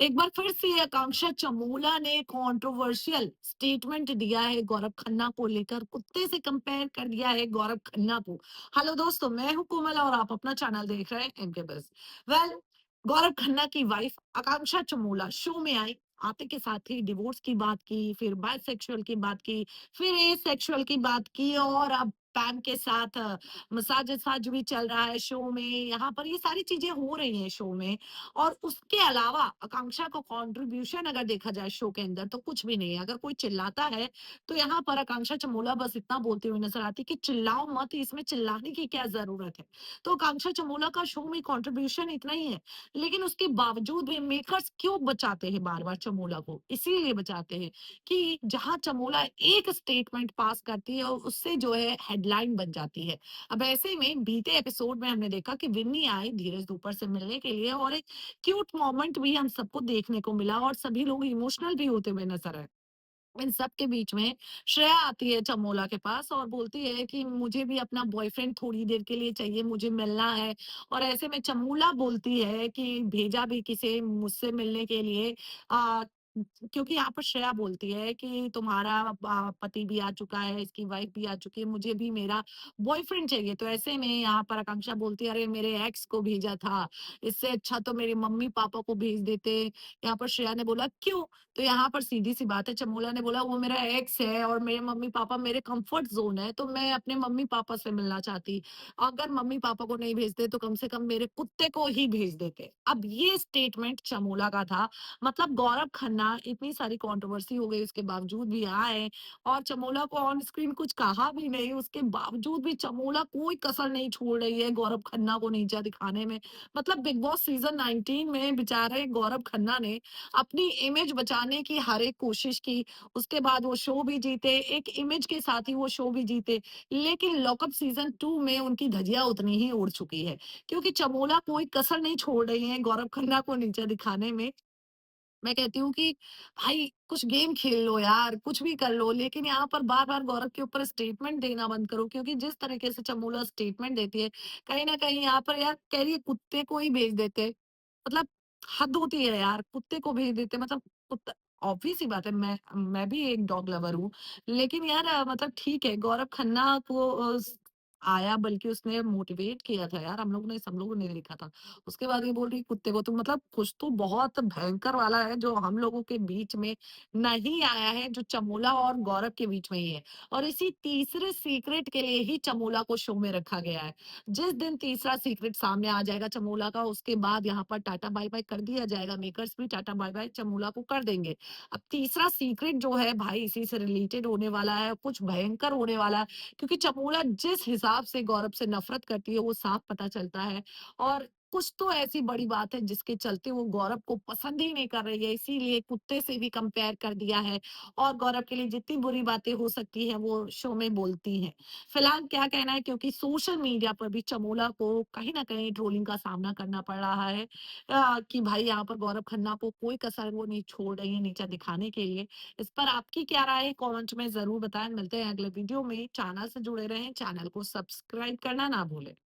एक बार फिर से आकांक्षा चमोला ने कंट्रोवर्शियल स्टेटमेंट दिया है गौरव खन्ना को लेकर, कुत्ते से कंपेयर कर दिया है गौरव खन्ना को। हेलो दोस्तों, मैं हूं कोमल और आप अपना चैनल देख रहे हैं एमके बस। वेल, गौरव खन्ना की वाइफ आकांक्षा चमोला शो में आई। आते के साथ ही डिवोर्स की बात की, फिर बायसेक्सुअल की बात की, फिर एसेक्सुअल की बात की और अब पैम के साथ मसाज वसाज भी चल रहा है शो में। यहाँ पर ये सारी चीजें हो रही हैं शो में। और उसके अलावा आकांक्षा का कंट्रीब्यूशन अगर देखा जाए शो के अंदर तो कुछ भी नहीं है। अगर कोई चिल्लाता है तो यहाँ पर आकांक्षा चमोला बस इतना बोलती हुई नजर आती कि चिल्लाओ मत, इसमें चिल्लाने की क्या जरूरत है। तो आकांक्षा चमोला का शो में कंट्रीब्यूशन इतना ही है, लेकिन उसके बावजूद भी मेकर्स क्यों बचाते हैं बार बार चमोला को? इसीलिए बचाते हैं कि जहां चमोला एक स्टेटमेंट पास करती है और उससे जो है हेडलाइन बन जाती है। अब ऐसे में बीते एपिसोड में हमने देखा कि विन्नी आई धीरज धूपर से मिलने के लिए और एक क्यूट मोमेंट भी हम सबको देखने को मिला और सभी लोग इमोशनल भी होते हुए नजर आए। इन सब के बीच में श्रेया आती है चमोला के पास और बोलती है कि मुझे भी अपना बॉयफ्रेंड थोड़ी देर के लिए चाहिए, मुझे मिलना है। और ऐसे में चमोला बोलती है कि भेजा भी किसे मुझसे मिलने के लिए। आ, क्योंकि यहाँ पर श्रेया बोलती है कि तुम्हारा पति भी आ चुका है, इसकी वाइफ भी आ चुकी है, मुझे भी मेरा बॉयफ्रेंड चाहिए। तो ऐसे में यहाँ पर आकांक्षा बोलती है, अरे मेरे एक्स को भेजा था, इससे अच्छा तो मेरे मम्मी पापा को भेज देते। यहाँ पर श्रेया ने बोला क्यों? तो यहाँ पर सीधी-सी बात है, चमोला ने बोला वो मेरा एक्स है और मेरे मम्मी-पापा मेरे कम्फर्ट ज़ोन है, तो मैं अपने मम्मी-पापा से मिलना चाहती। अगर मम्मी-पापा को नहीं भेजते तो कम से कम मेरे कुत्ते को ही भेज देते। अब ये स्टेटमेंट चमोला का था। मतलब गौरव खन्ना, इतनी सारी कंट्रोवर्सी हो गई उसके बावजूद भी आए और चमोला को ऑन स्क्रीन कुछ कहा भी नहीं, उसके बावजूद भी चमोला कोई कसर नहीं छोड़ रही है गौरव खन्ना को नीचा दिखाने में। मतलब बिग बॉस सीज़न 19 में बेचारे गौरव खन्ना ने अपनी इमेज बचाने की हर एक कोशिश की, उसके बाद वो शो भी जीते, एक इमेज के साथ ही वो शो भी जीते। लेकिन लॉकअप सीज़न 2 में उनकी धज्जियाँ उतनी ही उड़ चुकी है, क्योंकि चमोला कोई कसर नहीं छोड़ रही है गौरव खन्ना को नीचा दिखाने में। मैं कहती हूँ कि भाई कुछ गेम खेल लो यार, कुछ भी कर लो, लेकिन यहाँ पर बार-बार गौरव के ऊपर स्टेटमेंट देना बंद करो, क्योंकि जिस तरीके से चमोला स्टेटमेंट देती है, कहीं न कहीं यहाँ पर यार कह रही है कुत्ते को ही भेज देते। मतलब हद होती है यार, कुत्ते को भेज देते मतलब कुत्ता। ऑब्वियस सी बात है, मैं भी एक डॉग लवर हूँ। लेकिन यार मतलब ठीक है, गौरव खन्ना को आया, बल्कि उसने मोटिवेट किया था यार, हम लोगों ने सब लोगों ने देखा था। उसके बाद ये बोल रही है कुत्ते को, तो मतलब कुछ तो बहुत भयंकर वाला है जो हम लोगों के बीच में नहीं आया है, जो चमोला और गौरव के बीच में ही है। और इसी तीसरे सीक्रेट के लिए ही चमोला को शो में रखा गया है। जिस दिन तीसरा सीक्रेट सामने आ जाएगा चमोला का, उसके बाद यहाँ पर टाटा बाय-बाय कर दिया जाएगा, मेकर्स भी टाटा बाय-बाय चमोला को कर देंगे। अब तीसरा सीक्रेट जो है भाई इसी से रिलेटेड होने वाला है, कुछ भयंकर होने वाला है, क्योंकि चमोला जिस हिसाब से गौरव से नफ़रत करती है वो साफ पता चलता है। और कुछ तो ऐसी बड़ी बात है जिसके चलते वो गौरव को पसंद ही नहीं कर रही है, इसीलिए कुत्ते से भी कंपेयर कर दिया है और गौरव के लिए जितनी बुरी बातें हो सकती हैं वो शो में बोलती हैं। फिलहाल क्या कहना है, क्योंकि सोशल मीडिया पर भी चमोला को कहीं न कहीं ट्रोलिंग का सामना करना पड़ रहा है कि भाई यहाँ पर गौरव खन्ना को कोई कसर वो नहीं छोड़ रही है नीचा दिखाने के लिए। इस पर आपकी क्या राय है कमेंट में ज़रूर बताएँ। मिलते हैं अगले वीडियो में। चैनल से जुड़े रहें, चैनल को सब्सक्राइब करना ना भूलें।